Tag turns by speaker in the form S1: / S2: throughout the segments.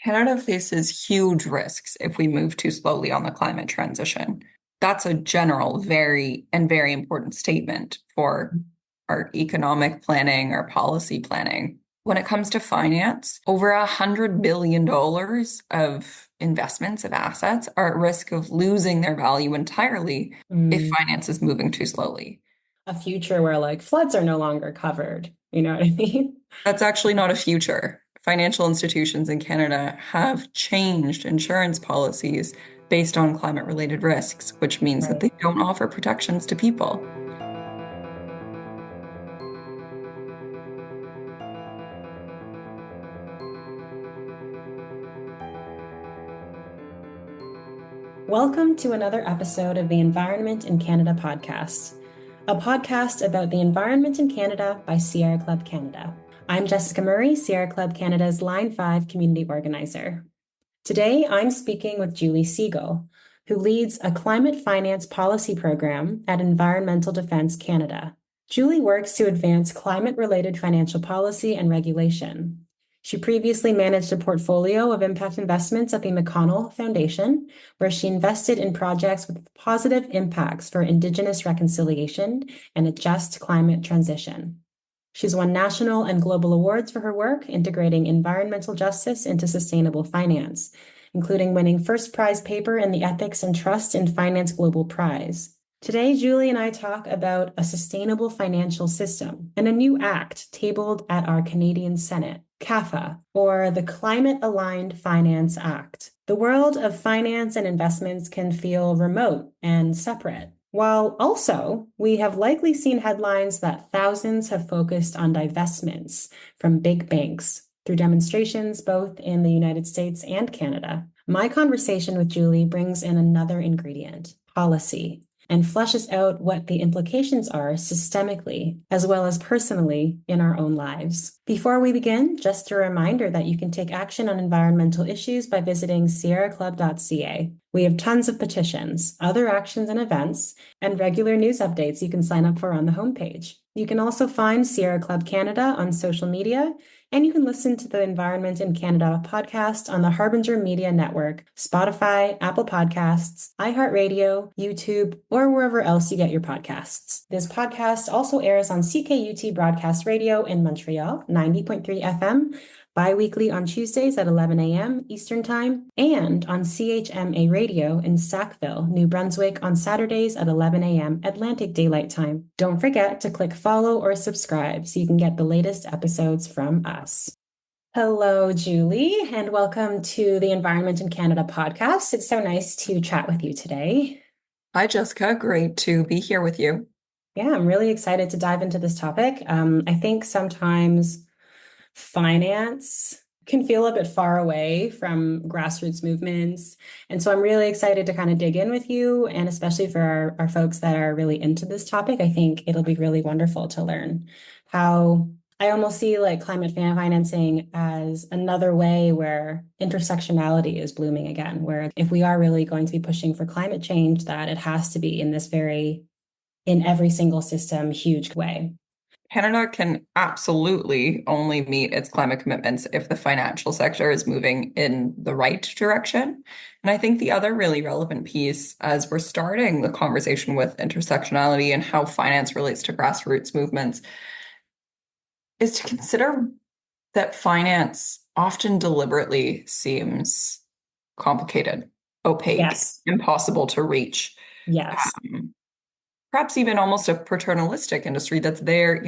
S1: Canada faces huge risks if we move too slowly on the climate transition. That's a general, very important statement for our economic planning, our policy planning. When it comes to finance, over $100 billion of investments of assets are at risk of losing their value entirely if
S2: Mm,
S1: finance is moving too slowly.
S2: a future where like floods are no longer covered. You know what I mean?
S1: That's actually not a future. Financial institutions in Canada have changed insurance policies based on climate-related risks, which means that
S2: Right.
S1: they don't offer protections to people.
S2: Welcome to another episode of the Environment in Canada podcast, a podcast about the environment in Canada by Sierra Club Canada. I'm Jessica Murray, Sierra Club Canada's Line 5 community organizer. Today, I'm speaking with Julie Segal, who leads a climate finance policy program at Environmental Defence Canada. Julie works to advance climate-related financial policy and regulation. She previously managed a portfolio of impact investments at the McConnell Foundation, where she invested in projects with positive impacts for Indigenous reconciliation and a just climate transition. She's won national and global awards for her work integrating environmental justice into sustainable finance, including winning first prize paper in the Ethics and Trust in Finance Global Prize. Today, Julie and I talk about a sustainable financial system and a new act tabled at our Canadian Senate, CAFA, or the Climate Aligned Finance Act. The world of finance and investments can feel remote and separate. While also, we have likely seen headlines that thousands have focused on divestments from big banks through demonstrations both in the United States and Canada. My conversation with Julie brings in another ingredient, policy, and fleshes out what the implications are systemically as well as personally in our own lives. Before we begin, just a reminder that you can take action on environmental issues by visiting sierraclub.ca. We have tons of petitions, other actions and events, and regular news updates you can sign up for on the homepage. You can also find Sierra Club Canada on social media, and you can listen to the Environment in Canada podcast on the Harbinger Media Network, Spotify, Apple Podcasts, iHeartRadio, YouTube, or wherever else you get your podcasts. This podcast also airs on CKUT Broadcast Radio in Montreal, 90.3 FM, bi-weekly on Tuesdays at 11 a.m. Eastern Time, and on CHMA Radio in Sackville, New Brunswick on Saturdays at 11 a.m. Atlantic Daylight Time. Don't forget to click follow or subscribe so you can get the latest episodes from us. Hello, Julie, and welcome to the Environment in Canada podcast. It's so nice to chat with you today.
S1: Hi, Jessica. Great to be here with you.
S2: Yeah, I'm really excited to dive into this topic. I think sometimes finance can feel a bit far away from grassroots movements. And so I'm really excited to kind of dig in with you, and especially for our folks that are really into this topic. I think it'll be really wonderful to learn how I almost see like climate financing as another way where intersectionality is blooming again, where if we are really going to be pushing for climate change, that it has to be in this in every single system, huge way.
S1: Canada can absolutely only meet its climate commitments if the financial sector is moving in the right direction. And I think the other really relevant piece, as we're starting the conversation with intersectionality and how finance relates to grassroots movements, is to consider that finance often deliberately seems complicated, opaque,
S2: Yes.
S1: impossible to reach.
S2: Yes.
S1: Um, Perhaps even almost a paternalistic industry that's there,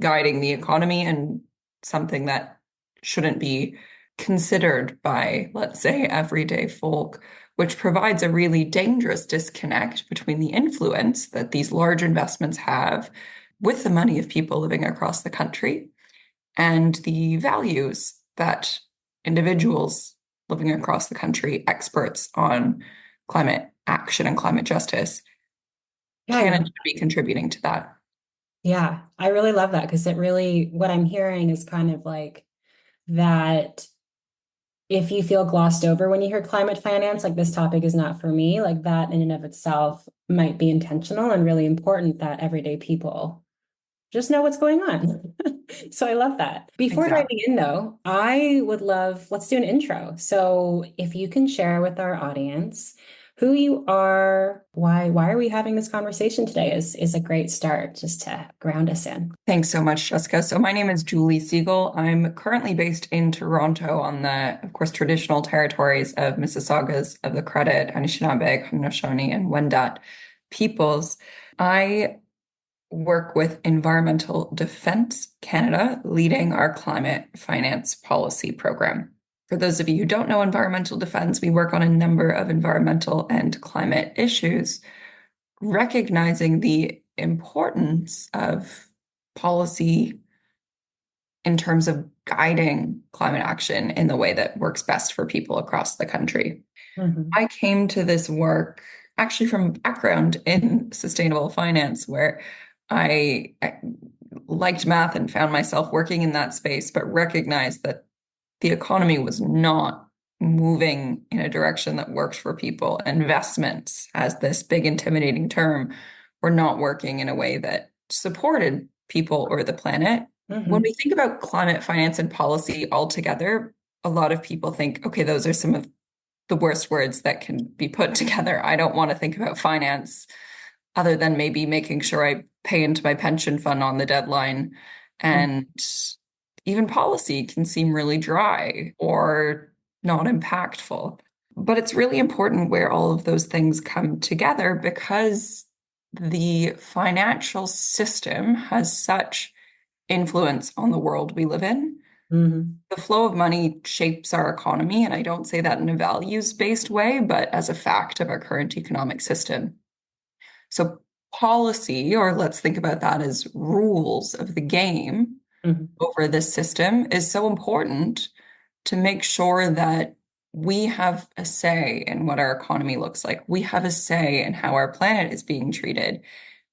S1: guiding the economy and something that shouldn't be considered by, let's say, everyday folk, which provides a really dangerous disconnect between the influence that these large investments have with the money of people living across the country and the values that individuals living across the country, experts on climate action and climate justice,
S2: Yeah, I
S1: can
S2: love
S1: and should be contributing to that.
S2: Yeah, I really love that because it really, what I'm hearing is kind of like that if you feel glossed over when you hear climate finance, like this topic is not for me, like that in and of itself might be intentional and really important that everyday people just know what's going on. So I love that. Before diving
S1: Exactly.
S2: in, though, I would love, let's do an intro. So if you can share with our audience who you are, why are we having this conversation today is a great start just to ground us in.
S1: Thanks so much, Jessica. So my name is Julie Segal. I'm currently based in Toronto on the, of course, traditional territories of Mississaugas of the Credit, Anishinaabe, Haudenosaunee, and Wendat peoples. I work with Environmental Defence Canada, leading our climate finance policy program. For those of you who don't know environmental defense, we work on a number of environmental and climate issues, recognizing the importance of policy in terms of guiding climate action in the way that works best for people across the country.
S2: Mhm.
S1: I came to this work actually from a background in sustainable finance, where I liked math and found myself working in that space, but recognized that the economy was not moving in a direction that works for people. Investments, as this big, intimidating term, were not working in a way that supported people or the planet. When
S2: Mhm.
S1: we think about climate finance and policy altogether, a lot of people think, okay, those are some of the worst words that can be put together. I don't want to think about finance other than maybe making sure I pay into my pension fund on the deadline. And even policy can seem really dry or not impactful. But it's really important where all of those things come together, because the financial system has such influence on the world we live in.
S2: Mhm.
S1: The flow of money shapes our economy, and I don't say that in a values-based way, but as a fact of our current economic system. So policy, or let's think about that as rules of the game
S2: Mhm.
S1: over this system, is so important to make sure that we have a say in what our economy looks like. We have a say in how our planet is being treated,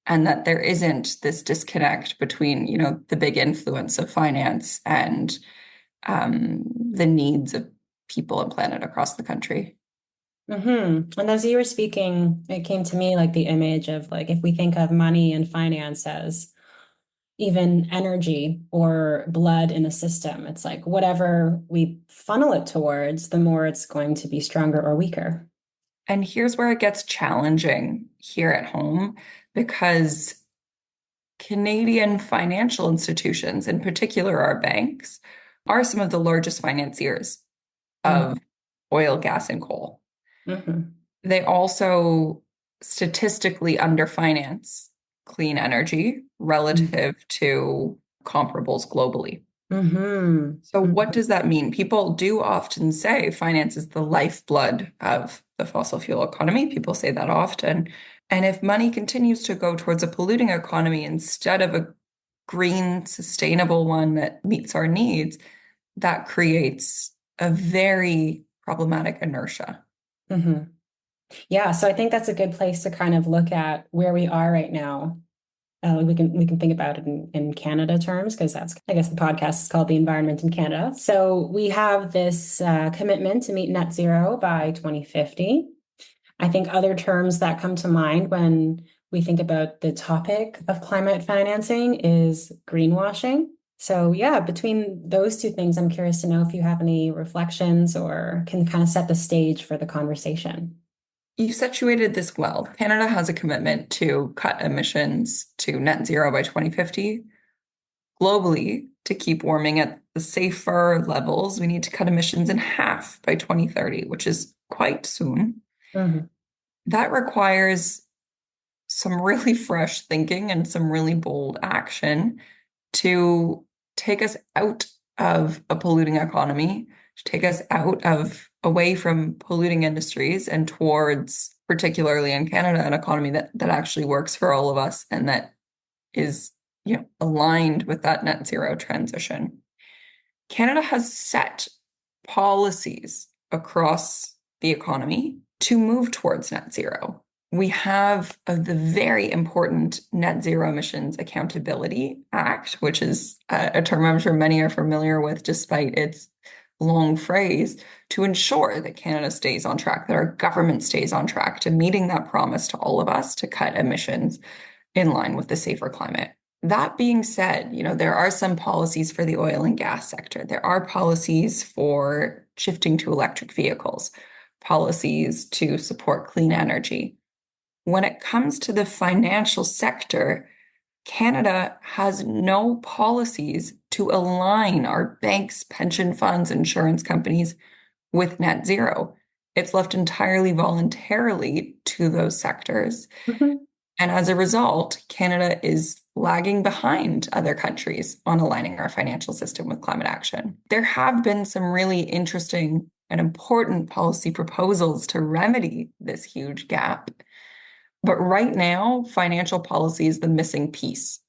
S1: and that there isn't this disconnect between, the big influence of finance and the needs of people and planet across the country.
S2: And as you were speaking, it came to me like the image of like if we think of money and finance as even energy or blood in a system, it's like whatever we funnel it towards, the more it's going to be stronger or weaker.
S1: And here's where it gets challenging here at home, because Canadian financial institutions, in particular our banks, are some of the largest financiers of oil, gas, and coal.
S2: Mm-hmm.
S1: They also statistically underfinance clean energy relative to comparables globally.
S2: Mm-hmm.
S1: So, what
S2: Mm-hmm.
S1: does that mean? People do often say finance is the lifeblood of the fossil fuel economy. People say that often. And if money continues to go towards a polluting economy instead of a green, sustainable one that meets our needs, that creates a very problematic inertia.
S2: Mm-hmm. Yeah, so I think that's a good place to kind of look at where we are right now. We can think about it in Canada terms because that's I guess the podcast is called The Environment in Canada. So we have this commitment to meet net zero by 2050. I think other terms that come to mind when we think about the topic of climate financing is greenwashing. So yeah, between those two things, I'm curious to know if you have any reflections or can kind of set the stage for the conversation.
S1: You situated this well. Canada has a commitment to cut emissions to net zero by 2050. Globally, to keep warming at the safer levels, we need to cut emissions in half by 2030, which is quite soon.
S2: Mhm.
S1: That requires some really fresh thinking and some really bold action to take us out of a polluting economy, to take us out of away from polluting industries and towards, particularly in Canada, an economy that actually works for all of us and that is, aligned with that net zero transition. Canada has set policies across the economy to move towards net zero. We have the very important Net Zero Emissions Accountability Act, which is a term I'm sure many are familiar with, despite its long phrase, to ensure that Canada stays on track, that our government stays on track to meeting that promise to all of us to cut emissions in line with the safer climate. That being said, there are some policies for the oil and gas sector. There are policies for shifting to electric vehicles, policies to support clean energy. When it comes to the financial sector, Canada has no policies to align our banks, pension funds, insurance companies with net zero. It's left entirely voluntarily to those sectors.
S2: Mhm.
S1: And as a result, Canada is lagging behind other countries on aligning our financial system with climate action. There have been some really interesting and important policy proposals to remedy this huge gap. But right now, financial policy is the missing piece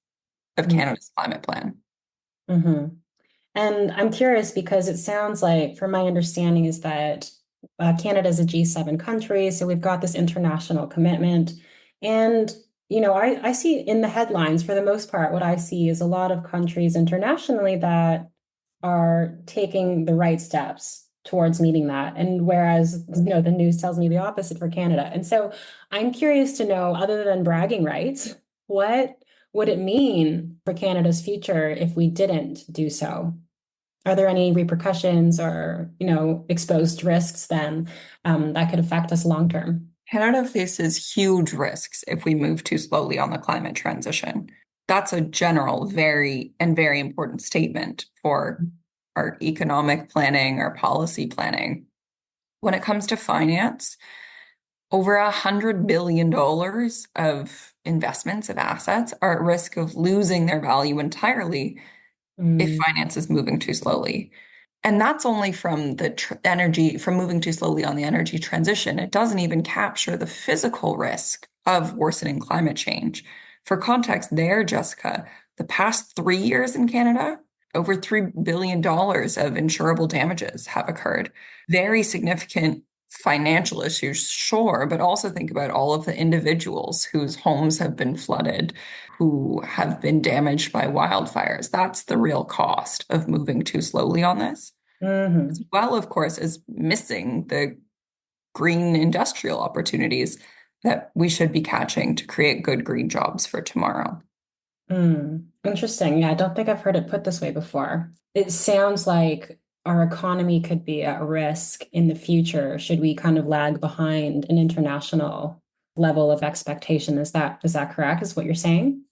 S1: of Canada's climate plan.
S2: Mhm. And I'm curious because it sounds like, from my understanding, is that Canada is a G7 country, so we've got this international commitment. And, I see in the headlines, for the most part, what I see is a lot of countries internationally that are taking the right steps towards meeting that. And whereas, the news tells me the opposite for Canada. And so I'm curious to know, other than bragging rights, what would it mean for Canada's future if we didn't do so? Are there any repercussions or, exposed risks then that could affect us long term?
S1: Canada faces huge risks if we move too slowly on the climate transition. That's a general, very important statement for our economic planning, our policy planning. When it comes to finance, over $100 billion of investments of assets are at risk of losing their value entirely if
S2: Mm,
S1: finance is moving too slowly. And that's only from the energy, from moving too slowly on the energy transition. It doesn't even capture the physical risk of worsening climate change. For context, there, Jessica, the past 3 years in Canada, over $3 billion of insurable damages have occurred. Very significant financial issues, sure, but also think about all of the individuals whose homes have been flooded, who have been damaged by wildfires. That's the real cost of moving too slowly on this, as
S2: mhm.
S1: well, of course, as missing the green industrial opportunities that we should be catching to create good green jobs for tomorrow.
S2: Interesting. Yeah, I don't think I've heard it put this way before. It sounds like our economy could be at risk in the future should we kind of lag behind an international level of expectation. Is that correct? Is what you're saying?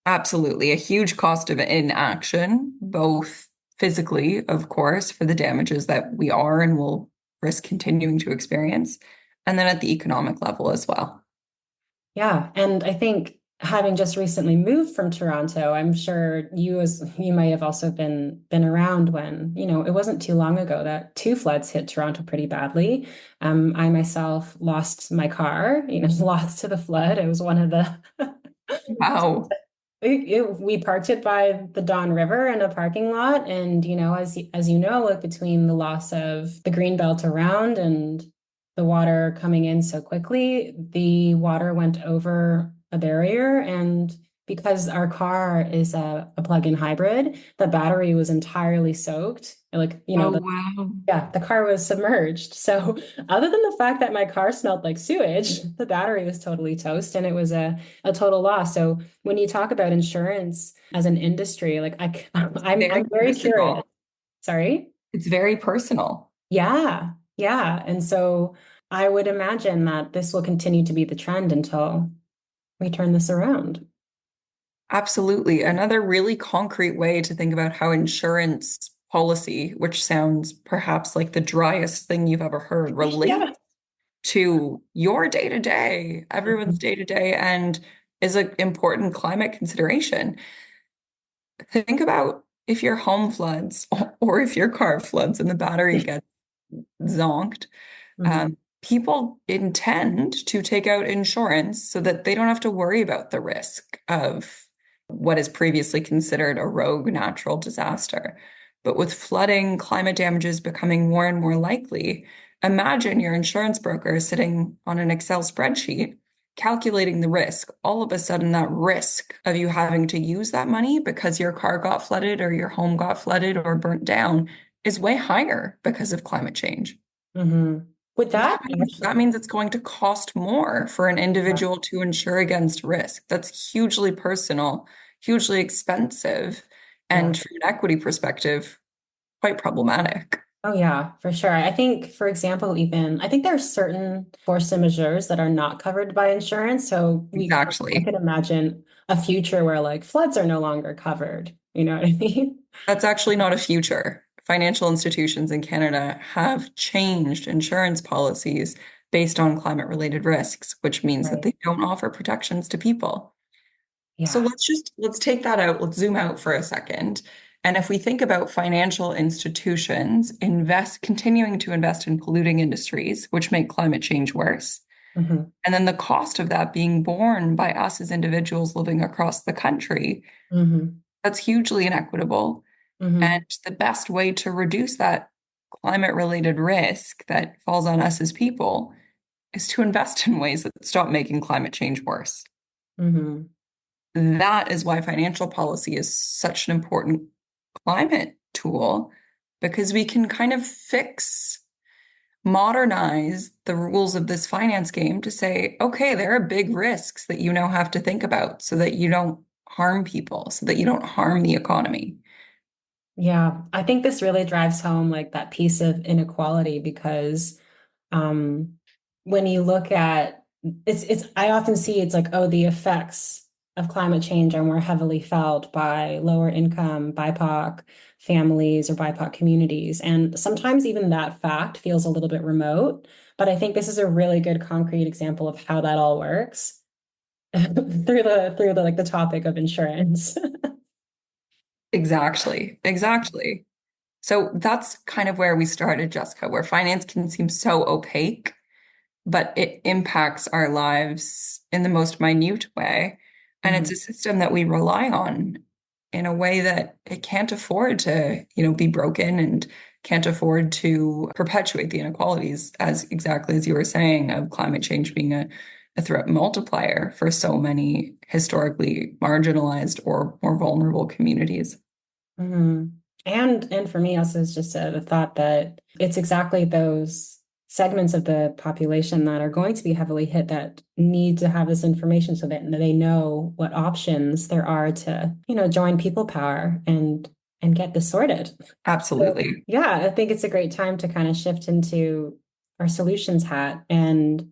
S1: Absolutely. A huge cost of inaction, both physically, of course, for the damages that we are and will risk continuing to experience, and then at the economic level as well.
S2: Yeah, and I think having just recently moved from Toronto, I'm sure you might have also been around when, it wasn't too long ago that two floods hit Toronto pretty badly. I myself lost my car, lost to the flood. It was one of the
S1: Wow.
S2: we parked it by the Don River in a parking lot, and as you know, like between the loss of the green belt around and the water coming in so quickly, the water went over a barrier, and because our car is a plug-in hybrid, the battery was entirely soaked. Like,
S1: Oh, wow.
S2: yeah, the car was submerged. So, other than the fact that my car smelled like sewage, the battery was totally toast and it was a total loss. So, when you talk about insurance as an industry, like I'm
S1: Very
S2: very curious.
S1: personal.
S2: Sorry?
S1: It's very personal.
S2: Yeah. Yeah. And so I would imagine that this will continue to be the trend until we turn this around.
S1: Absolutely. Another really concrete way to think about how insurance policy, which sounds perhaps like the driest thing you've ever heard, relates
S2: Yeah.
S1: to your day to day, everyone's day to day, and is an important climate consideration. Think about if your home floods or if your car floods and the battery gets zonked.
S2: Mhm.
S1: People intend to take out insurance so that they don't have to worry about the risk of what is previously considered a rogue natural disaster. But with flooding, climate damages becoming more and more likely, imagine your insurance broker sitting on an Excel spreadsheet calculating the risk. All of a sudden, that risk of you having to use that money because your car got flooded or your home got flooded or burnt down is way higher because of climate change.
S2: Mhm. Would
S1: That
S2: that
S1: means that
S2: actually?
S1: means it's going to cost more for an individual to insure against risk. That's hugely personal, hugely expensive,
S2: Yeah.
S1: and from an equity perspective, quite problematic.
S2: Oh yeah, for sure. I think, for example, even I think there are certain force majeures that are not covered by insurance. So I
S1: Exactly.
S2: could imagine a future where like floods are no longer covered. You know what I mean?
S1: That's actually not a future. Financial institutions in Canada have changed insurance policies based on climate-related risks, which means that
S2: Right.
S1: they don't offer protections to people. So
S2: Yeah.
S1: let's take that out. Let's zoom out for a second. And if we think about financial institutions continuing to invest in polluting industries, which make climate change worse,
S2: Hmm.
S1: and then the cost of that being borne by us as individuals living across the country,
S2: Hmm.
S1: that's hugely inequitable. And
S2: Hmm.
S1: the best way to reduce that climate-related risk that falls on us as people is to invest in ways that stop making climate change worse.
S2: Hmm.
S1: That is why financial policy is such an important climate tool because we can kind of modernize the rules of this finance game to say, okay, there are big risks that you now have to think about so that you don't harm people, so that you don't harm the economy.
S2: Yeah. I think this really drives home like that piece of inequality because um when you look at it's I often see it's like, oh, the effects of climate change are more heavily felt by lower income BIPOC families or BIPOC communities. And sometimes even that fact feels a little bit remote. But I think this is a really good concrete example of how that all works through the like the topic of insurance.
S1: Exactly, exactly. So that's kind of where we started, Jessica, where finance can seem so opaque, but it impacts our lives in the most minute way. And it's
S2: Mhm.
S1: a system that we rely on in a way that it can't afford to, be broken and can't afford to perpetuate the inequalities, as exactly as you were saying, of climate change being a threat multiplier for so many historically marginalized or more vulnerable communities.
S2: Hmm. And for me also is just the thought that it's exactly those segments of the population that are going to be heavily hit that need to have this information so that they know what options there are to, join people power and get this sorted. So
S1: Absolutely.
S2: yeah, I think it's a great time to kind of shift into our solutions hat. And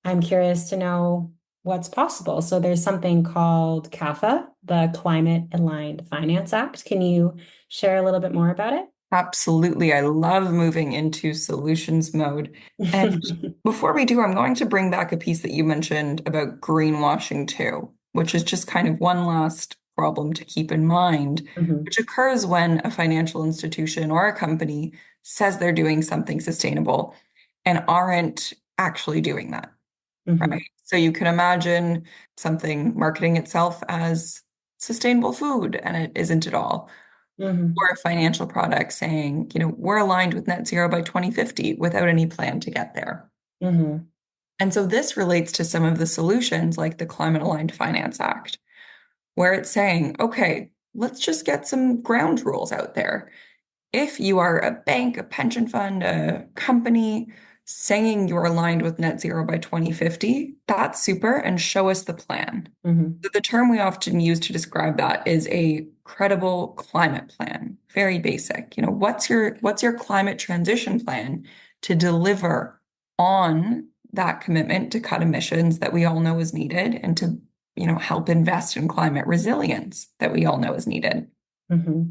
S2: I'm curious to know what's possible. So there's something called CAFA, the Climate Aligned Finance Act. Can you share a little bit more about
S1: Absolutely. I love moving into solutions mode. And
S2: it?
S1: before we do, I'm going to bring back a piece that you mentioned about greenwashing too, which is just kind of one last problem to keep in mind,
S2: Hmm.
S1: which occurs when a financial institution or a company says they're doing something sustainable and aren't actually doing that, right?
S2: Hmm.
S1: So you can imagine something marketing itself as sustainable food and it isn't at all, or
S2: Hmm.
S1: a financial product saying, we're aligned with net zero by 2050 without any plan to get there.
S2: Hmm.
S1: And so this relates to some of the solutions like the Climate Aligned Finance Act, where it's saying, okay, let's just get some ground rules out there. If you are a bank, a pension fund, a company saying you're aligned with net zero by 2050, that's super, and show us the plan.
S2: Hmm.
S1: The term we often use to describe that is a credible climate plan. Very basic. What's your climate transition plan to deliver on that commitment to cut emissions that we all know is needed and to, help invest in climate resilience that we all know is needed.
S2: Hmm.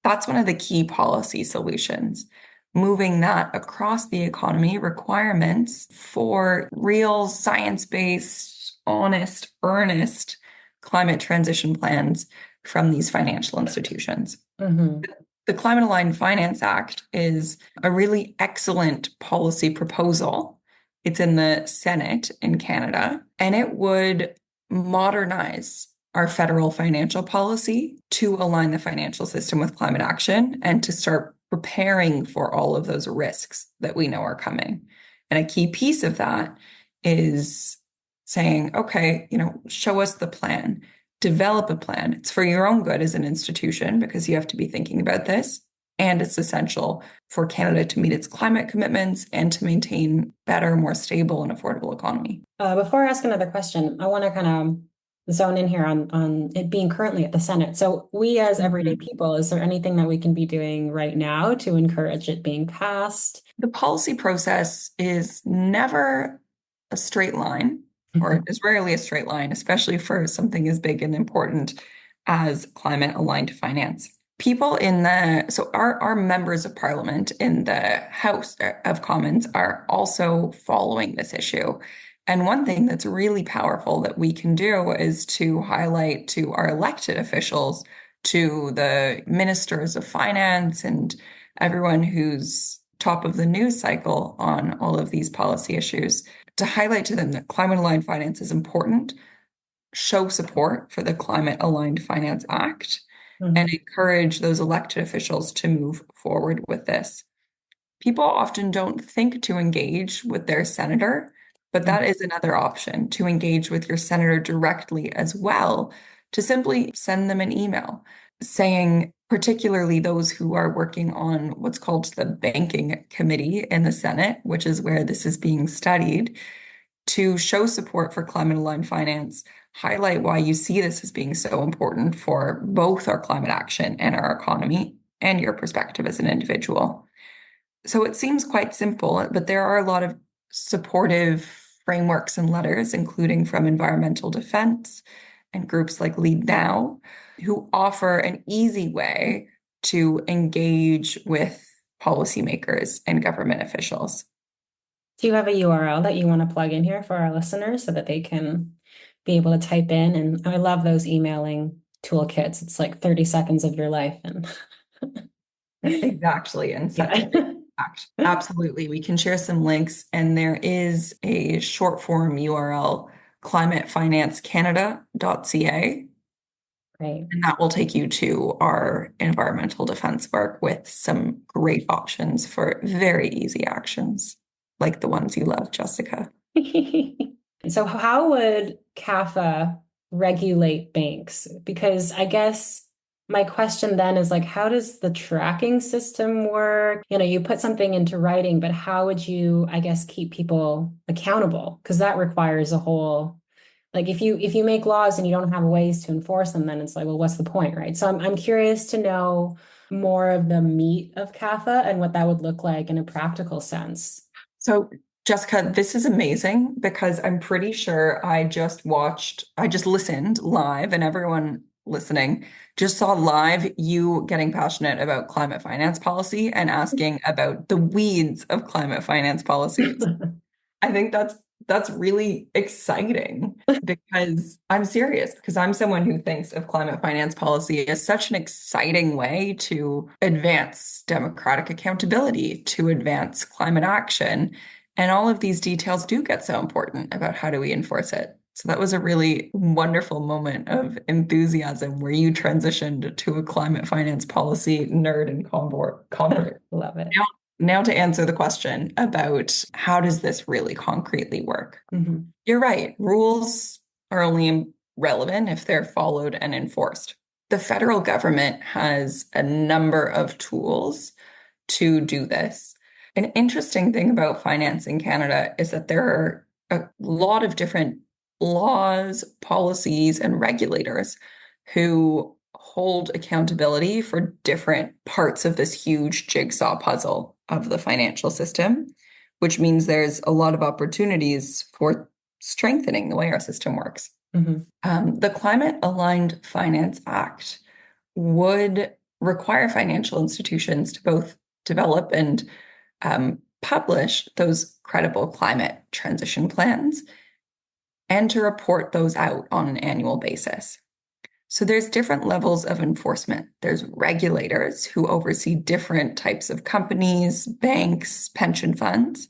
S1: That's one of the key policy solutions. Moving that across the economy, requirements for real science-based, honest, earnest climate transition plans from these financial institutions.
S2: Hmm.
S1: The Climate Aligned Finance Act is a really excellent policy proposal. It's in the Senate in Canada, and it would modernize our federal financial policy to align the financial system with climate action and to start preparing for all of those risks that we know are coming. And a key piece of that is saying, okay, show us the plan, develop a plan. It's for your own good as an institution because you have to be thinking about this. And it's essential for Canada to meet its climate commitments and to maintain better, more stable and affordable economy.
S2: Before I ask another question, I want to kind of zone in here on it being currently at the Senate. So we as everyday
S1: Mhm.
S2: people, is there anything that we can be doing right now to encourage it being passed?
S1: The policy process is never a straight line, or is rarely a straight line, especially for something as big and important as climate aligned finance. People in so our members of parliament in the House of Commons are also following this issue. And one thing that's really powerful that we can do is to highlight to our elected officials, to the ministers of finance and everyone who's top of the news cycle on all of these policy issues, to highlight to them that climate aligned finance is important, show support for the Climate Aligned Finance Act, and
S2: Mhm.
S1: encourage those elected officials to move forward with this. People often don't think to engage with their senator, but that is another option, to engage with your senator directly as well, to simply send them an email saying, particularly those who are working on what's called the Banking Committee in the Senate, which is where this is being studied, to show support for climate aligned finance, highlight why you see this as being so important for both our climate action and our economy and your perspective as an individual. So it seems quite simple, but there are a lot of supportive frameworks and letters, including from environmental defense and groups like Lead Now, who offer an easy way to engage with policymakers and government officials.
S2: Do you have a URL that you want to plug in here for our listeners so that they can be able to type in? And I love those emailing toolkits. It's like 30 seconds of your life. And
S1: Exactly, and such
S2: yeah.
S1: a big impact. Absolutely. We can share some links, and there is a short form URL, climatefinancecanada.ca.
S2: Right.
S1: And that will take you to our environmental defense work with some great options for very easy actions, like the ones you love, Jessica.
S2: So how would CAFA regulate banks? Because I guess my question then is like, how does the tracking system work? You know, you put something into writing, but how would you, I guess, keep people accountable? Because that requires a whole, like if you make laws and you don't have ways to enforce them, then it's like, well, what's the point, right? So I'm curious to know more of the meat of CAFA and what that would look like in a practical sense.
S1: So, Jessica, this is amazing because I'm pretty sure I just listened live, and everyone listening just saw live you getting passionate about climate finance policy and asking about the weeds of climate finance policies. I think that's really exciting because I'm serious, because I'm someone who thinks of climate finance policy as such an exciting way to advance democratic accountability, to advance climate action. And all of these details do get so important about how do we enforce it. So that was a really wonderful moment of enthusiasm where you transitioned to a climate finance policy nerd and convert.
S2: Love it.
S1: Now to answer the question about how does this really concretely work?
S2: Mhm.
S1: You're right. Rules are only relevant if they're followed and enforced. The federal government has a number of tools to do this. An interesting thing about finance in Canada is that there are a lot of different laws, policies, and regulators who hold accountability for different parts of this huge jigsaw puzzle of the financial system, which means there's a lot of opportunities for strengthening the way our system works.
S2: Mhm.
S1: The Climate Aligned Finance Act would require financial institutions to both develop and publish those credible climate transition plans and to report those out on an annual basis. So there's different levels of enforcement. There's regulators who oversee different types of companies, banks, pension funds.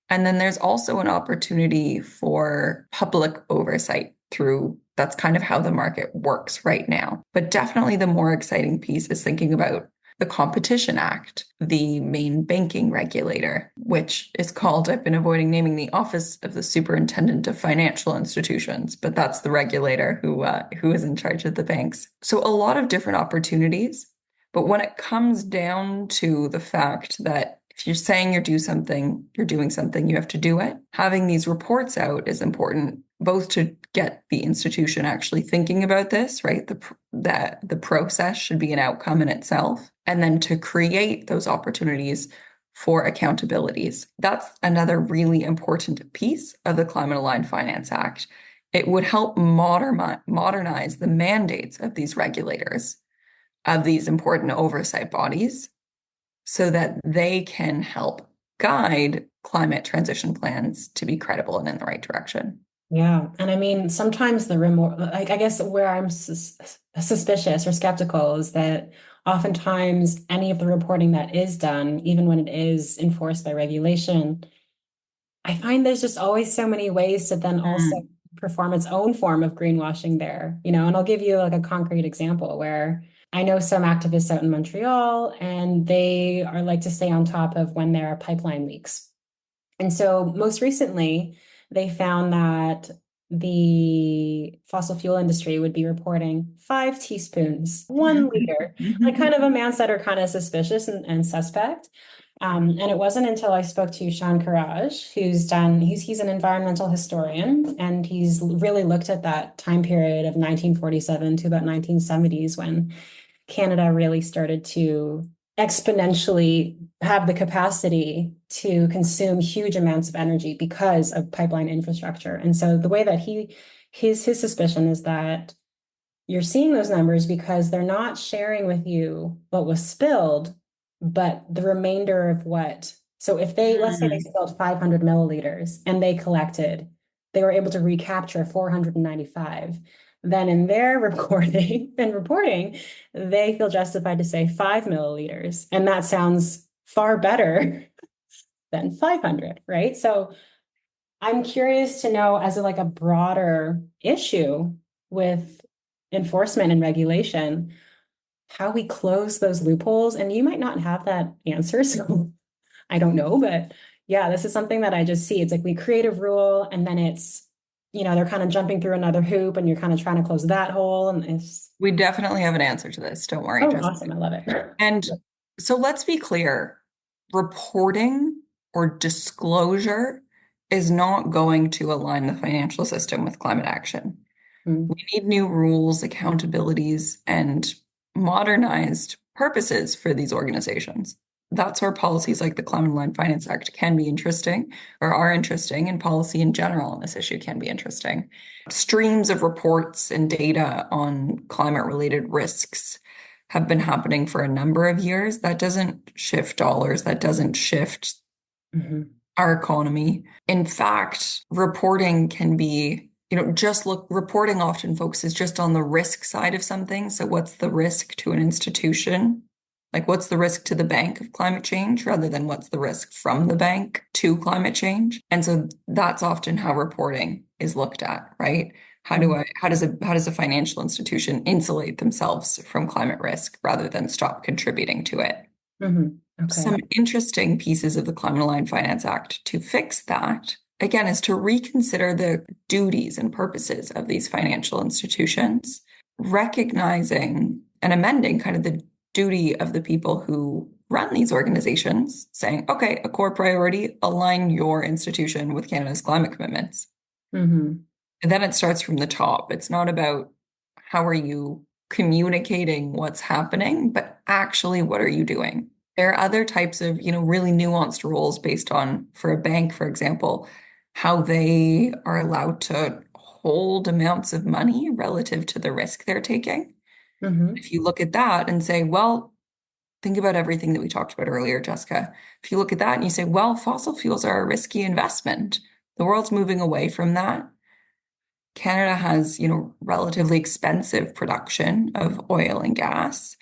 S1: And then there's also an opportunity for public oversight through that's kind of how the market works right now. But definitely the more exciting piece is thinking about the Competition Act, the main banking regulator, which is called, I've been avoiding naming the Office of the Superintendent of Financial Institutions, but that's the regulator who is in charge of the banks. So a lot of different opportunities. But when it comes down to the fact that if you're saying you're doing something, you have to do it. Having these reports out is important both to get the institution actually thinking about this, right? That the process should be an outcome in itself, and then to create those opportunities for accountabilities. That's another really important piece of the Climate Aligned Finance Act. It would help modernize the mandates of these regulators, of these important oversight bodies, so that they can help guide climate transition plans to be credible and in the right direction.
S2: Yeah. And I mean, sometimes the remor like I guess where I'm suspicious or skeptical is that oftentimes any of the reporting that is done, even when it is enforced by regulation, I find there's just always so many ways to then also
S1: Mm.
S2: perform its own form of greenwashing there, you know, and I'll give you like a concrete example where I know some activists out in Montreal and they are like to stay on top of when there are pipeline leaks. And so most recently, they found that the fossil fuel industry would be reporting 5 teaspoons, 1 liter, like kind of amounts that are kind of suspicious and suspect. And it wasn't until I spoke to Sean Courage, he's an environmental historian, and he's really looked at that time period of 1947 to about 1970s when Canada really started to exponentially have the capacity to consume huge amounts of energy because of pipeline infrastructure. And so the way that his suspicion is that you're seeing those numbers because they're not sharing with you what was spilled, but the remainder of what. So if let's say they
S1: Mm.
S2: spilled 500 milliliters and they were able to recapture 495. Then in their reporting, they feel justified to say 5 milliliters. And that sounds far better than 500, right? So I'm curious to know, as like a broader issue with enforcement and regulation, how we close those loopholes. And you might not have that answer, so I don't know, but yeah, this is something that I just see. It's like we create a rule and then they're kind of jumping through another hoop and you're kind of trying to close that hole. And it's,
S1: We definitely have an answer to this. Don't worry,
S2: oh,
S1: Jessica.
S2: awesome. I love it.
S1: And so let's be clear, reporting or disclosure is not going to align the financial system with climate action.
S2: Mm,
S1: We need new rules, accountabilities, and modernized purposes for these organizations. That's where policies like the Climate Aligned Finance Act can be interesting, or are interesting, and policy in general on this issue can be interesting. Streams of reports and data on climate-related risks have been happening for a number of years. That doesn't shift dollars, that doesn't shift
S2: mhm,
S1: our economy. In fact, reporting can be, reporting often focuses just on the risk side of something. So what's the risk to an institution? Like what's the risk to the bank of climate change rather than what's the risk from the bank to climate change? And so that's often how reporting is looked at, right?
S2: mhm,
S1: How does a financial institution insulate themselves from climate risk rather than stop contributing to it?
S2: mhm. Okay.
S1: Some interesting pieces of the Climate Aligned Finance Act to fix that, again, is to reconsider the duties and purposes of these financial institutions, recognizing and amending kind of the duty of the people who run these organizations, saying, okay, a core priority, align your institution with Canada's climate commitments.
S2: Mhm,
S1: And then it starts from the top. It's not about how are you communicating what's happening, but actually what are you doing? There are other types of, really nuanced rules based on, for a bank, for example, how they are allowed to hold amounts of money relative to the risk they're taking.
S2: mhm,
S1: If you look at that and say, well, think about everything that we talked about earlier, Jessica. If you look at that and you say, well, fossil fuels are a risky investment, the world's moving away from that. Canada has, relatively expensive production of oil and gas.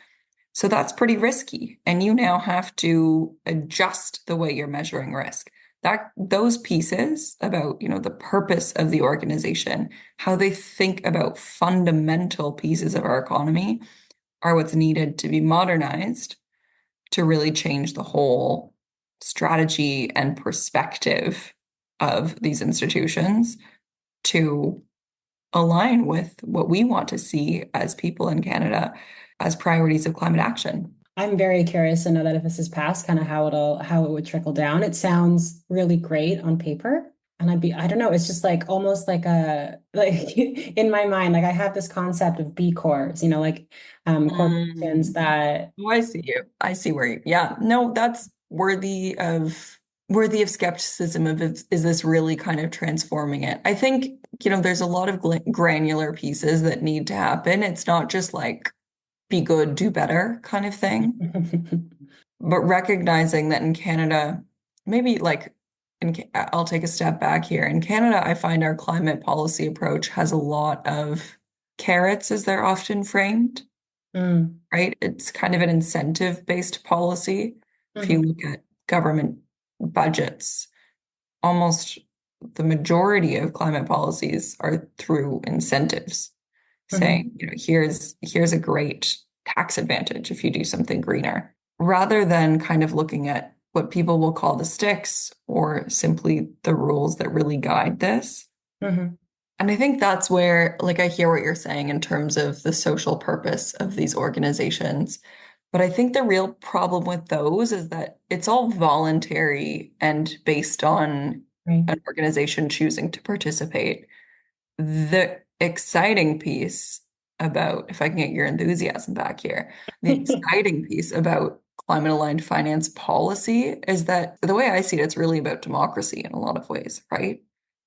S1: So that's pretty risky. And you now have to adjust the way you're measuring risk. Those pieces about, the purpose of the organization, how they think about fundamental pieces of our economy are what's needed to be modernized to really change the whole strategy and perspective of these institutions to align with what we want to see as people in Canada as priorities of climate action.
S2: I'm very curious to know that if this is passed, kind of how it would trickle down. It sounds really great on paper. And I don't know, it's just like almost like like in my mind, like I have this concept of B Corps, like corporations
S1: Mm.
S2: that,
S1: Oh, I see you. I see where you, yeah. No, that's worthy of skepticism of is this really kind of transforming it? I think, there's a lot of granular pieces that need to happen. It's not just like be good, do better kind of thing, but recognizing that in Canada, maybe like I'll take a step back here. In Canada, I find our climate policy approach has a lot of carrots as they're often framed,
S2: Mm,
S1: right? It's kind of an incentive-based policy. If you
S2: mhm,
S1: look at government budgets, almost the majority of climate policies are through incentives, saying,
S2: mhm,
S1: here's a great tax advantage if you do something greener, rather than kind of looking at what people will call the sticks or simply the rules that really guide this.
S2: mhm.
S1: And I think that's where, like, I hear what you're saying in terms of the social purpose of these organizations. But I think the real problem with those is that it's all voluntary and based on
S2: Right.
S1: an organization choosing to participate. The exciting piece about, if I can get your enthusiasm back here, the exciting piece about climate aligned finance policy is that the way I see it, it's really about democracy in a lot of ways, right?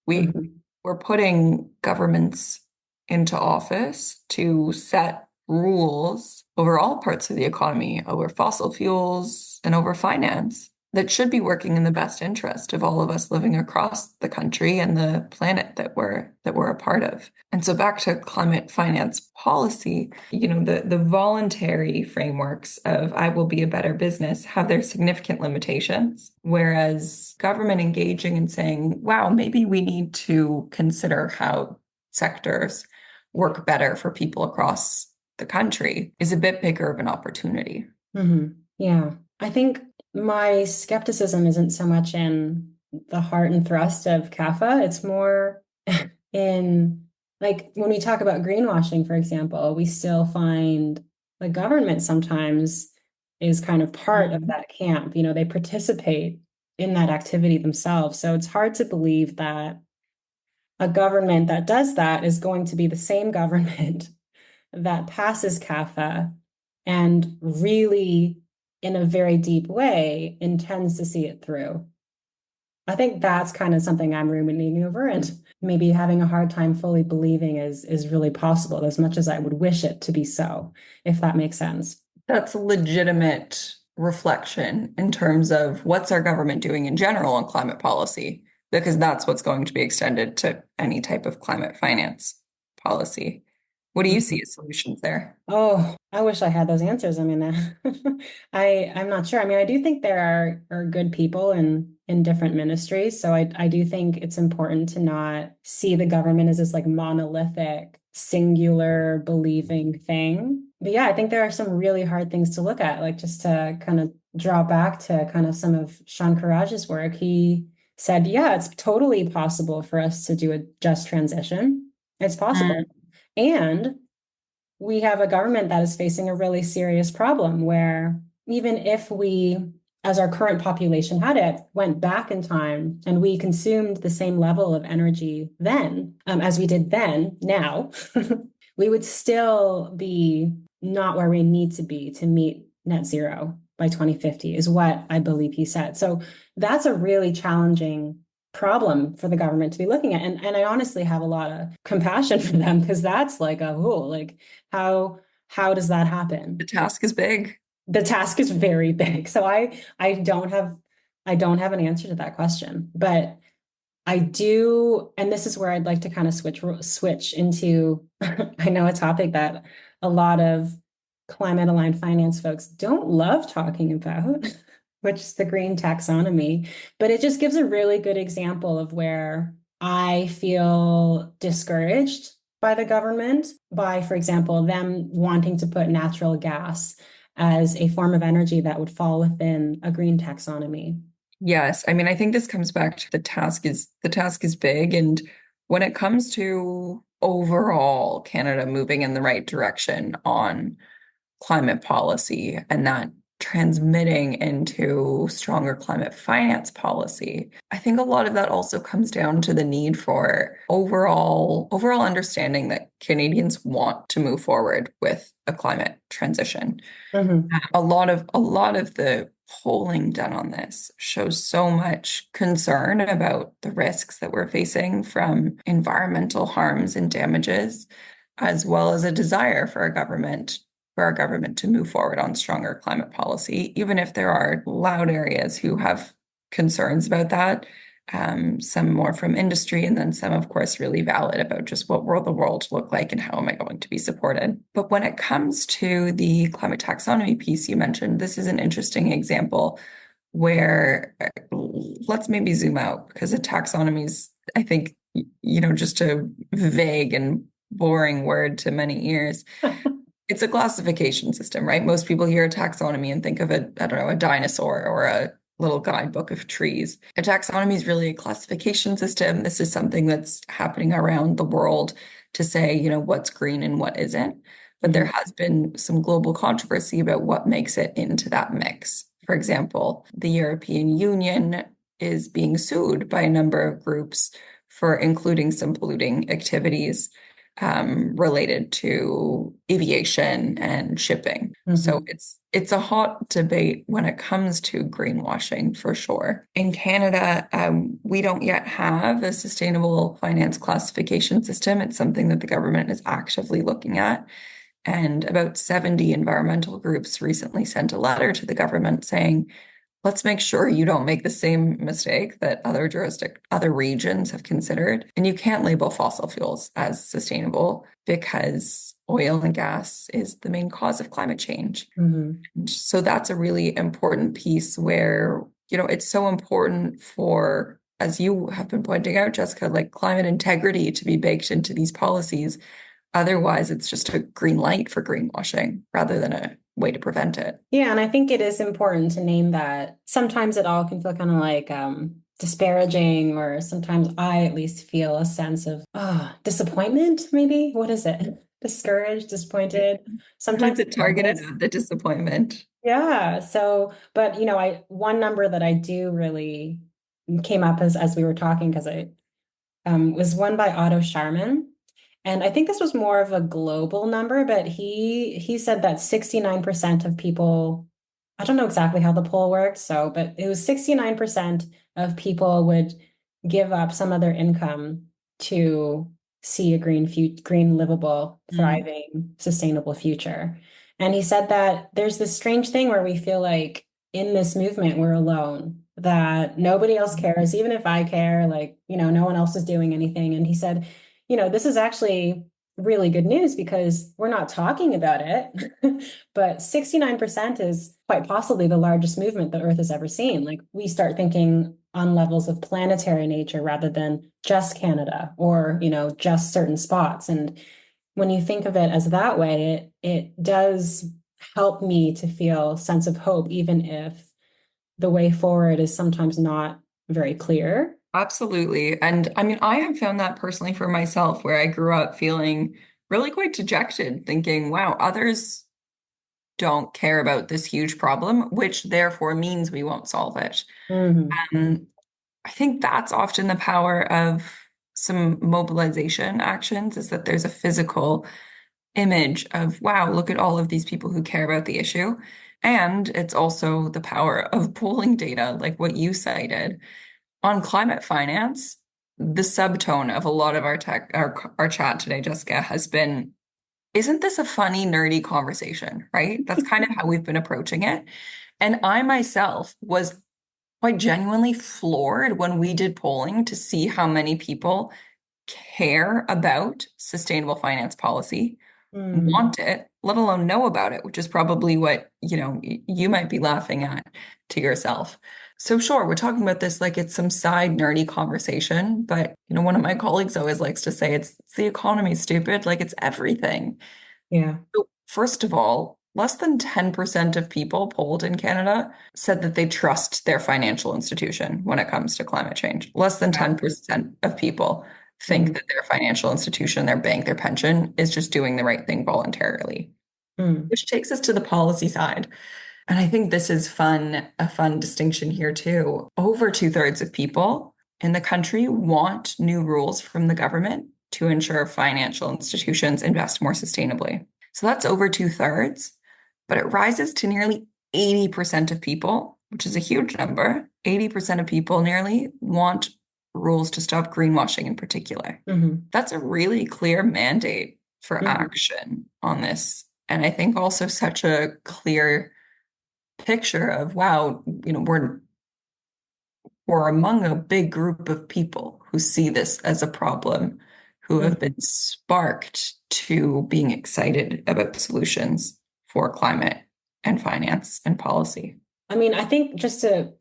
S1: We
S2: Mhm,
S1: we're putting governments into office to set rules over all parts of the economy, over fossil fuels and over finance that should be working in the best interest of all of us living across the country and the planet that we're a part of. And so back to climate finance policy, the voluntary frameworks of I will be a better business have their significant limitations. Whereas government engaging and saying, wow, maybe we need to consider how sectors work better for people across the country is a bit bigger of an opportunity.
S2: mhm. Yeah. I think my skepticism isn't so much in the heart and thrust of CAFA. It's more in like when we talk about greenwashing, for example, we still find the government sometimes is kind of part of
S1: Mhm.
S2: that camp. They participate in that activity themselves. So it's hard to believe that a government that does that is going to be the same government that passes CAFA and really, in a very deep way, intends to see it through. I think that's kind of something I'm ruminating over and maybe having a hard time fully believing is really possible, as much as I would wish it to be so, if that makes sense.
S1: That's a legitimate reflection in terms of what's our government doing in general on climate policy, because that's what's going to be extended to any type of climate finance policy. What do you see as solutions there?
S2: Oh, I wish I had those answers. I mean, I'm not sure. I mean, I do think there are good people in different ministries. So I do think it's important to not see the government as this like monolithic, singular believing thing. But yeah, I think there are some really hard things to look at, like just to kind of draw back to kind of some of Sean Courage's work. He said, yeah, it's totally possible for us to do a just transition. It's
S1: Mm.
S2: possible. And we have a government that is facing a really serious problem where even if we, as our current population had it, went back in time and we consumed the same level of energy then as we did then, now, we would still be not where we need to be to meet net zero by 2050, is what I believe he said. So that's a really challenging problem for the government to be looking at. And I honestly have a lot of compassion for them because that's like like how how does that
S1: The
S2: happen?
S1: task is big.
S2: The task is very big. So I don't have an answer to that question, but I do, and this is where I'd like to kind of switch into I know a topic that a lot of climate aligned finance folks don't love talking about, which is the green taxonomy, but it just gives a really good example of where I feel discouraged by the government, by, for example, them wanting to put natural gas as a form of energy that would fall within a green taxonomy.
S1: Yes, I mean, I think this comes back to the task is big, and when it comes to overall Canada moving in the right direction on climate policy and that transmitting into stronger climate finance policy. I think a lot of that also comes down to the need for overall understanding that Canadians want to move forward with a climate transition.
S2: Hmm.
S1: A lot of the polling done on this shows so much concern about the risks that we're facing from environmental harms and damages, as well as a desire for our government to move forward on stronger climate policy, even if there are loud areas who have concerns about that. Some more from industry, and then some, of course, really valid about just what will the world look like and how am I going to be supported. But when it comes to the climate taxonomy piece you mentioned, this is an interesting example where let's maybe zoom out because a taxonomy is, I think, just a vague and boring word to many ears. It's a classification system, right? Most people hear a taxonomy and think of I don't know, a dinosaur or a little guidebook of trees. A taxonomy is really a classification system. This is something that's happening around the world to say, what's green and what isn't. But there has been some global controversy about what makes it into that mix. For example, the European Union is being sued by a number of groups for including some polluting activities related to aviation and shipping. So
S2: Hmm.
S1: it's a hot debate when it comes to greenwashing for sure. In Canada, we don't yet have a sustainable finance classification system. It's something that the government is actively looking at. And about 70 environmental groups recently sent a letter to the government saying, let's make sure you don't make the same mistake that other regions have considered. And you can't label fossil fuels as sustainable because oil and gas is the main cause of climate change.
S2: Hmm.
S1: And so that's a really important piece where, it's so important for, as you have been pointing out, Jessica, like climate integrity to be baked into these policies. Otherwise, it's just a green light for greenwashing rather than a way to prevent it.
S2: Yeah, and I think it is important to name that. Sometimes it all can feel kind of like disparaging, or sometimes I at least feel a sense of disappointment, maybe. What is it? Discouraged, disappointed. Sometimes
S1: Sometimes it
S2: it's
S1: targeted
S2: both.
S1: at the disappointment.
S2: Yeah. So, but I one number that I do really came up as we were talking because I was one by Otto Scharman. And I think this was more of a global number, but he said that 69% of people, I don't know exactly how the poll worked, but it was 69% of people would give up some other income to see a green, livable,
S1: Mm.
S2: thriving, sustainable future. And he said that there's this strange thing where we feel like in this movement we're alone, that nobody else cares, even if I care, like, no one else is doing anything. And he said, this is actually really good news because we're not talking about it. But 69% is quite possibly the largest movement the Earth has ever seen. Like we start thinking on levels of planetary nature rather than just Canada or, just certain spots. And when you think of it as that way, it does help me to feel a sense of hope, even if the way forward is sometimes not very clear.
S1: Absolutely. And I mean, I have found that personally for myself, where I grew up feeling really quite dejected, thinking, wow, others don't care about this huge problem, which therefore means we won't solve it.
S2: Hmm.
S1: And I think that's often the power of some mobilization actions, is that there's a physical image of, wow, look at all of these people who care about the issue. And it's also the power of polling data, like what you cited. On climate finance, the subtone of a lot of our chat today, Jessica, has been, isn't this a funny, nerdy conversation, right? That's kind of how we've been approaching it. And I myself was quite genuinely floored when we did polling to see how many people care about sustainable finance policy,
S2: Mm.
S1: want it, let alone know about it, which is probably what, you might be laughing at to yourself. So sure, we're talking about this like it's some side nerdy conversation, but one of my colleagues always likes to say it's the economy, stupid, like it's everything.
S2: Yeah.
S1: So first of all, less than 10% of people polled in Canada said that they trust their financial institution when it comes to climate change. Less than 10% of people think
S2: Mm.
S1: that their financial institution, their bank, their pension is just doing the right thing voluntarily.
S2: Mm.
S1: Which takes us to the policy side. And I think this is a fun distinction here too. Over two-thirds of people in the country want new rules from the government to ensure financial institutions invest more sustainably. So that's over two-thirds, but it rises to nearly 80% of people, which is a huge number. 80% of people nearly want rules to stop greenwashing in particular.
S2: Hmm.
S1: That's a really clear mandate for
S2: Hmm.
S1: action on this. And I think also such a clear picture of, wow, we're among a big group of people who see this as a problem, who have
S2: Hmm.
S1: been sparked to being excited about solutions for climate and finance and policy.
S2: I mean, I think just to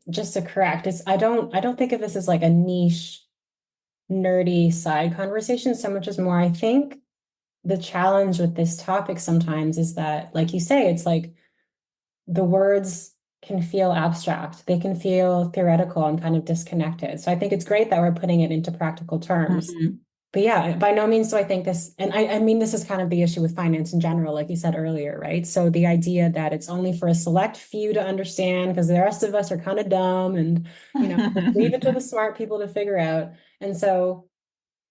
S2: correct, it's I don't think of this as like a niche, nerdy side conversation so much as more I think the challenge with this topic sometimes is that, like you say, it's like the words can feel abstract, they can feel theoretical and kind of disconnected. So I think it's great that we're putting it into practical terms.
S1: Mhm.
S2: But yeah, by no means do I think this, and I mean, this is kind of the issue with finance in general, like you said earlier, right? So the idea that it's only for a select few to understand because the rest of us are kind of dumb and, leave it to the smart people to figure out. And so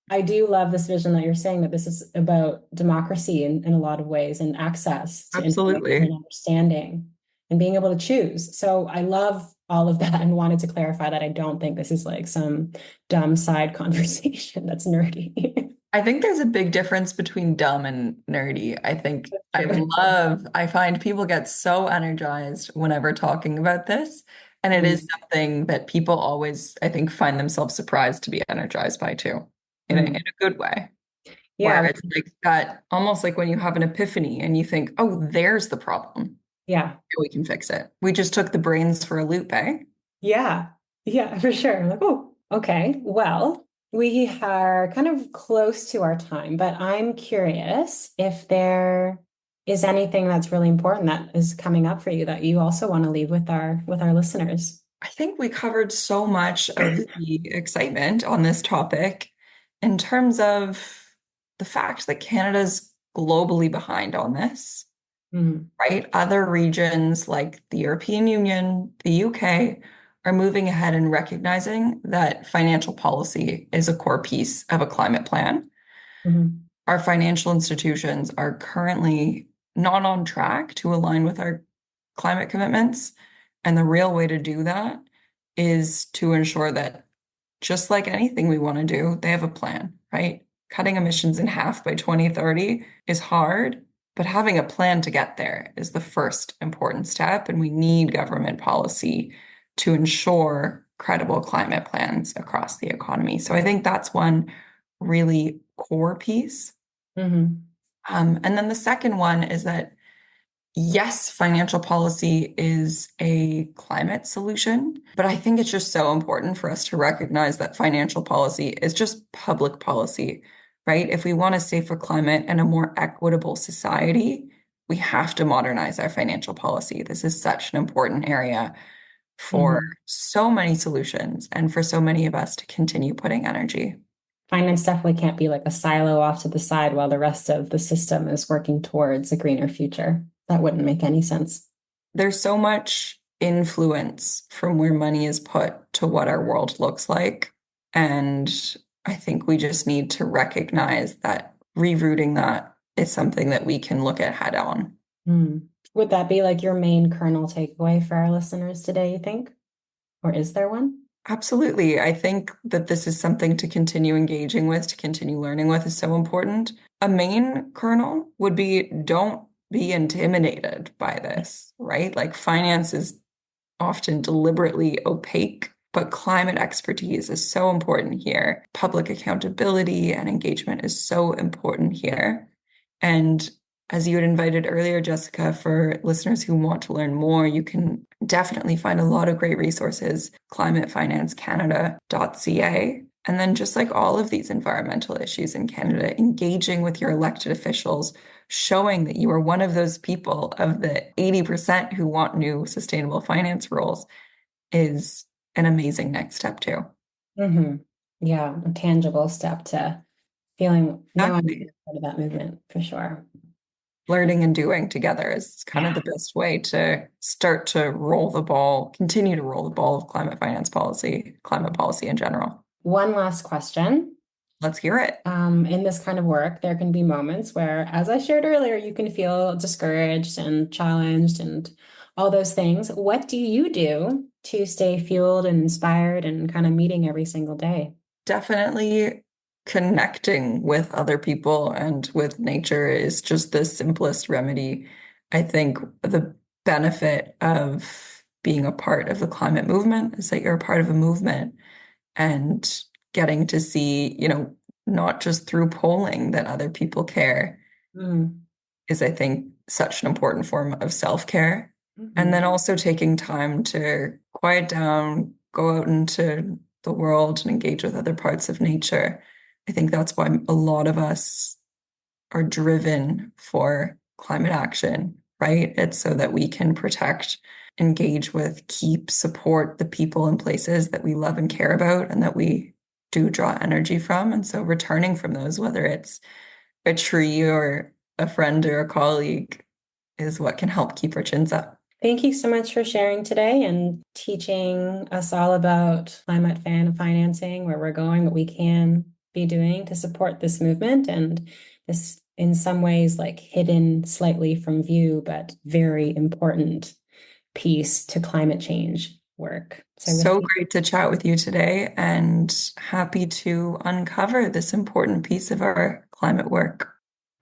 S2: I do love this vision that you're saying that this is about democracy in a lot of ways and access to information and
S1: Absolutely.
S2: understanding and being able to choose. So I love all of that and wanted to clarify that I don't think this is like some dumb side conversation that's nerdy.
S1: I think there's a big difference between dumb and nerdy.
S2: That's true.
S1: I find people get so energized whenever talking about this. And it is
S2: Mm,
S1: something that people always, I think, find themselves surprised to be energized by too, in
S2: mm.
S1: a good way, where
S2: Yeah,
S1: it's like that, almost like when you have an epiphany and you think, oh, there's the problem.
S2: yeah,
S1: We can fix it. We just took the brains for a loop, eh?
S2: yeah, yeah, for sure. Like, oh, okay. Well, we are kind of close to our time, but I'm curious if there is anything that's really important that is coming up for you that you also want to leave with our listeners.
S1: I think we covered so much of the excitement on this topic in terms of the fact that Canada's globally behind on this,
S2: Mhm.
S1: right? Other regions like the European Union, the UK, are moving ahead and recognizing that financial policy is a core piece of a climate plan.
S2: Mhm.
S1: Our financial institutions are currently not on track to align with our climate commitments. And the real way to do that is to ensure that just like anything we want to do, they have a plan, right? Cutting emissions in half by 2030 is hard, but having a plan to get there is the first important step. And we need government policy to ensure credible climate plans across the economy. So I think that's one really core piece.
S2: Mhm.
S1: And then the second one is that yes, financial policy is a climate solution, but I think it's just so important for us to recognize that financial policy is just public policy, right? If we want a safer climate and a more equitable society, we have to modernize our financial policy. This is such an important area for
S2: Mhm.
S1: so many solutions and for so many of us to continue putting energy.
S2: Finance definitely can't be like a silo off to the side while the rest of the system is working towards a greener future. That wouldn't make any sense.
S1: There's so much influence from where money is put to what our world looks like. And I think we just need to recognize that rerouting that is something that we can look at head on.
S2: Hmm. Would that be like your main kernel takeaway for our listeners today, you think? Or is there one?
S1: Absolutely. I think that this is something to continue engaging with, to continue learning with is so important. A main kernel would be don't be intimidated by this, right? Like finance is often deliberately opaque, but climate expertise is so important here. Public accountability and engagement is so important here. And as you had invited earlier, Jessica, for listeners who want to learn more, you can definitely find a lot of great resources, climatefinancecanada.ca. And then just like all of these environmental issues in Canada, engaging with your elected officials, showing that you are one of those people of the 80% who want new sustainable finance rules is an amazing next step too.
S2: Hmm. Yeah, a tangible step to feeling knowing
S1: Exactly.
S2: you're part of that movement for sure.
S1: learning and doing together is kind of the best way to start to roll the ball, continue to roll the ball of climate finance policy, climate policy in general.
S2: One last question.
S1: Let's hear it.
S2: In this kind of work, there can be moments where, as I shared earlier, you can feel discouraged and challenged and all those things. What do you do to stay fueled and inspired and kind of meeting every single day?
S1: Definitely connecting with other people and with nature is just the simplest remedy. I think the benefit of being a part of the climate movement is that you're a part of a movement and getting to see, not just through polling that other people care
S2: Mm.
S1: is, I think, such an important form of self-care. And
S2: Mhm.
S1: then also taking time to quiet down, go out into the world and engage with other parts of nature. I think that's why a lot of us are driven for climate action, right? It's so that we can protect, engage with, keep, support the people and places that we love and care about and that we do draw energy from. And so returning from those, whether it's a tree or a friend or a colleague, is what can help keep our chins up.
S2: Thank you so much for sharing today and teaching us all about climate financing, where we're going, what we can be doing to support this movement, and this, in some ways, like hidden slightly from view, but very important piece to climate change work. So with
S1: So great to chat with you today and happy to uncover this important piece of our climate work.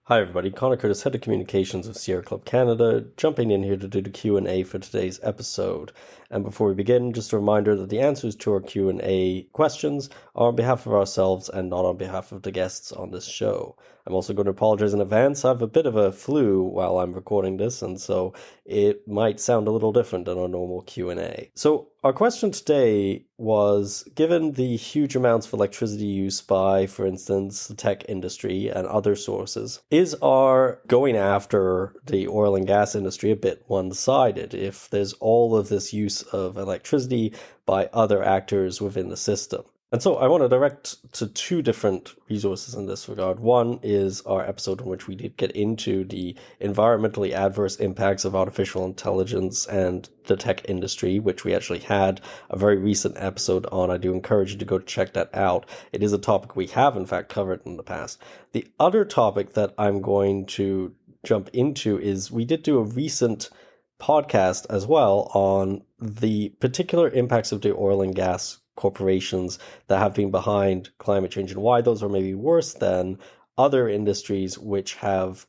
S3: Hi everybody, Connor Curtis, Head of Communications of Sierra Club Canada, jumping in here to do the Q&A for today's episode. And before we begin, just a reminder that the answers to our Q&A questions are on behalf of ourselves and not on behalf of the guests on this show. I'm also going to apologize in advance. I have a bit of a flu while I'm recording this, and so it might sound a little different than our normal Q&A. So our question today was, given the huge amounts of electricity used by, for instance, the tech industry and other sources, is our going after the oil and gas industry a bit one-sided if there's all of this use of electricity by other actors within the system? And so I want to direct to two different resources in this regard. One is our episode in which we did get into the environmentally adverse impacts of artificial intelligence and the tech industry, which we actually had a very recent episode on. I do encourage you to go check that out. It is a topic we have, in fact, covered in the past. The other topic that I'm going to jump into is we did do a recent podcast as well on the particular impacts of the oil and gas corporations that have been behind climate change and why those are maybe worse than other industries which have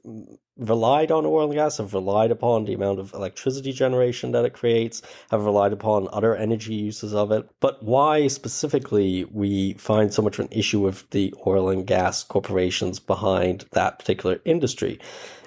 S3: relied on oil and gas, have relied upon the amount of electricity generation that it creates, have relied upon other energy uses of it. But why specifically we find so much of an issue with the oil and gas corporations behind that particular industry.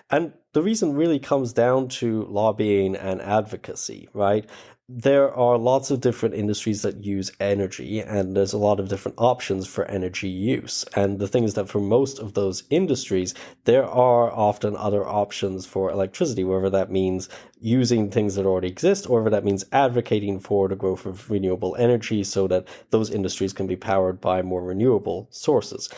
S3: And the reason really comes down to lobbying and advocacy, right? There are lots of different industries that use energy, and there's a lot of different options for energy use. And the thing is that for most of those industries, there are often other options for electricity, whether that means using things that already exist, or whether that means advocating for the growth of renewable energy so that those industries can be powered by more renewable sources.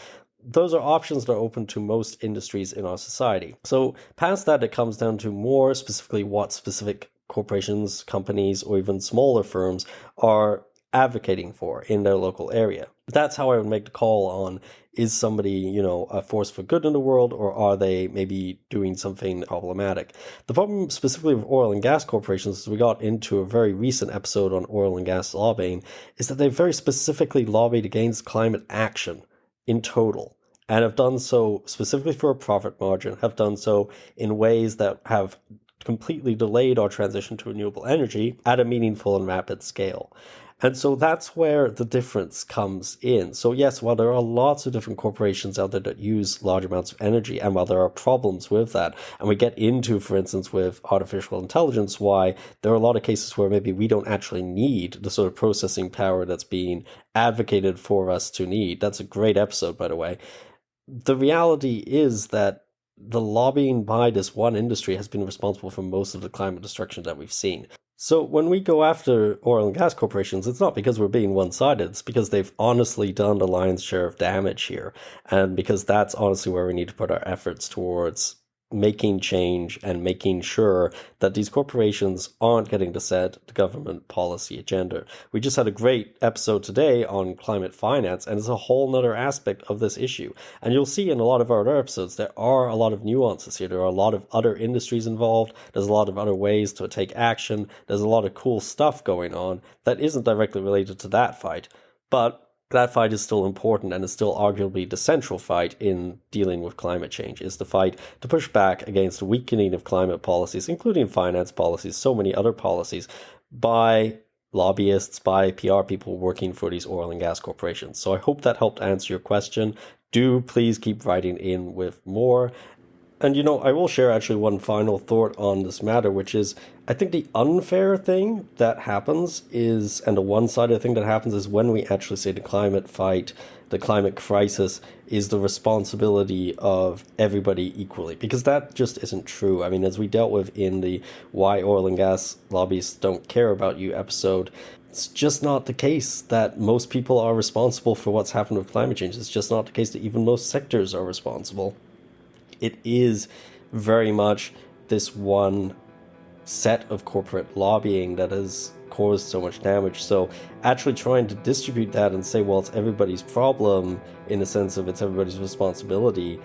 S3: Those are options that are open to most industries in our society. So past that, it comes down to more specifically what specific corporations, companies, or even smaller firms are advocating for in their local area. That's how I would make the call on, is somebody, a force for good in the world, or are they maybe doing something problematic? The problem specifically with oil and gas corporations, as we got into a very recent episode on oil and gas lobbying, is that they very specifically lobbied against climate action in total, and have done so specifically for a profit margin, have done so in ways that have completely delayed our transition to renewable energy at a meaningful and rapid scale. And so that's where the difference comes in. So yes, while there are lots of different corporations out there that use large amounts of energy, and while there are problems with that, and we get into, for instance, with artificial intelligence, why there are a lot of cases where maybe we don't actually need the sort of processing power that's being advocated for us to need. That's a great episode, by the way. The reality is that the lobbying by this one industry has been responsible for most of the climate destruction that we've seen. So when we go after oil and gas corporations, it's not because we're being one-sided, it's because they've honestly done the lion's share of damage here, and because that's honestly where we need to put our efforts towards making change and making sure that these corporations aren't getting to set the government policy agenda. We just had a great episode today on climate finance, and it's a whole nother aspect of this issue. And you'll see in a lot of our other episodes, there are a lot of nuances here. There are a lot of other industries involved. There's a lot of other ways to take action. There's a lot of cool stuff going on that isn't directly related to that fight. But that fight is still important and is still arguably the central fight in dealing with climate change, is the fight to push back against the weakening of climate policies, including finance policies, so many other policies, by lobbyists, by PR people working for these oil and gas corporations. So I hope that helped answer your question. Do please keep writing in with more. And, I will share actually one final thought on this matter, which is I think the unfair thing that happens is, and the one-sided thing that happens is when we actually say the climate fight, the climate crisis is the responsibility of everybody equally, because that just isn't true. I mean, as we dealt with in the Why Oil and Gas Lobbyists Don't Care About You episode, it's just not the case that most people are responsible for what's happened with climate change. It's just not the case that even most sectors are responsible. It is very much this one set of corporate lobbying that has caused so much damage. So actually trying to distribute that and say, well, it's everybody's problem in the sense of it's everybody's responsibility,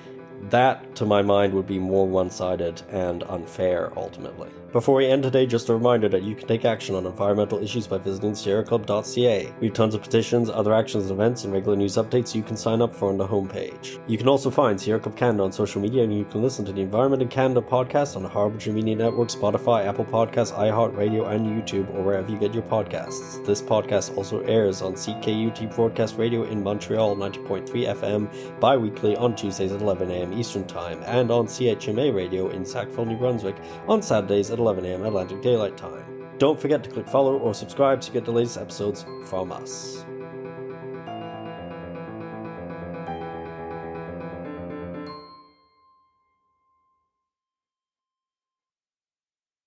S3: that, to my mind, would be more one-sided and unfair, ultimately. Before we end today, just a reminder that you can take action on environmental issues by visiting sierraclub.ca. We have tons of petitions, other actions and events, and regular news updates you can sign up for on the homepage. You can also find Sierra Club Canada on social media, and you can listen to the Environment in Canada podcast on the Harbinger Media Network, Spotify, Apple Podcasts, iHeartRadio, and YouTube, or wherever you get your podcasts. This podcast also airs on CKUT Broadcast Radio in Montreal, 90.3 FM, bi-weekly on Tuesdays at 11 a.m. Eastern Time, and on CHMA Radio in Sackville, New Brunswick, on Saturdays at 11 a.m. Atlantic Daylight Time. Don't forget to click follow or subscribe to get the latest episodes from us.